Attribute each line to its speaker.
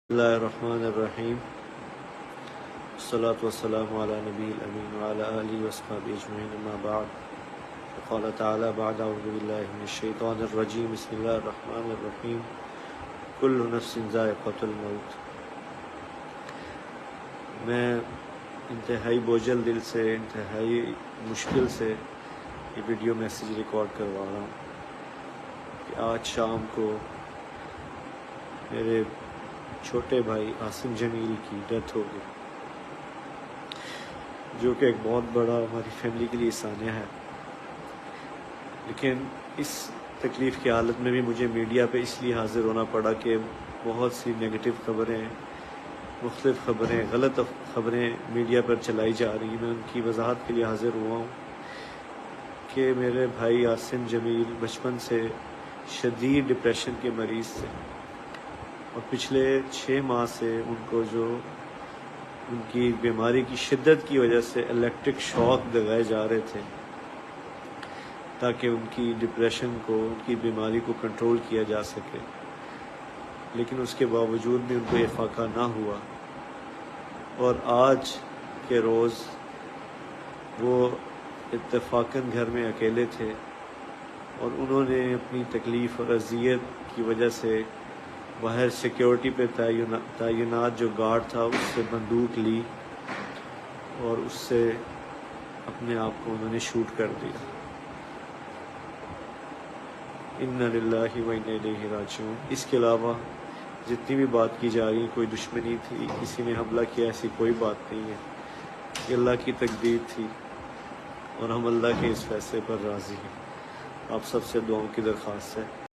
Speaker 1: بسم اللہ الرحمن الرحیم والصلاة والسلام علی نبی الامین وعلی آلہ وصحبہ اجمعین اما بعد قال تعالی بعد اعوذ باللہ من الشیطان الرجیم بسم اللہ الرحمن الرحیم کل نفس ذائقۃ الموت۔ میں انتہائی بوجھل دل سے انتہائی مشکل سے یہ ویڈیو میسیج ریکارڈ کروا رہا ہوں کہ آج شام کو میرے چھوٹے بھائی عاصم جمیل کی ڈیتھ ہو گئی، جو کہ ایک بہت بڑا ہماری فیملی کے لیے سانحہ ہے۔ لیکن اس تکلیف کی حالت میں بھی مجھے میڈیا پہ اس لیے حاضر ہونا پڑا کہ بہت سی نگیٹو خبریں، مختلف خبریں، غلط خبریں میڈیا پر چلائی جا رہی ہیں۔ میں ان کی وضاحت کے لیے حاضر ہوا ہوں کہ میرے بھائی عاصم جمیل بچپن سے شدید ڈپریشن کے مریض تھے، اور پچھلے 6 ماہ سے ان کو جو ان کی بیماری کی شدت کی وجہ سے الیکٹرک شاک لگائے جا رہے تھے تاکہ ان کی ڈپریشن کو، ان کی بیماری کو کنٹرول کیا جا سکے، لیکن اس کے باوجود بھی ان کو یہ فاقہ نہ ہوا۔ اور آج کے روز وہ اتفاقاً گھر میں اکیلے تھے، اور انہوں نے اپنی تکلیف اور اذیت کی وجہ سے باہر سیکیورٹی پہ تعینات جو گارڈ تھا اس سے بندوق لی اور اس سے اپنے آپ کو انہوں نے شوٹ کر دیا۔ انا للہ و انا الیہ راجعون۔ اس کے علاوہ جتنی بھی بات کی جا رہی ہے، کوئی دشمنی تھی، کسی نے حملہ کیا، ایسی کوئی بات نہیں ہے۔ یہ اللہ کی تقدیر تھی اور ہم اللہ کے اس فیصلے پر راضی ہیں۔ آپ سب سے دعاؤں کی درخواست ہے۔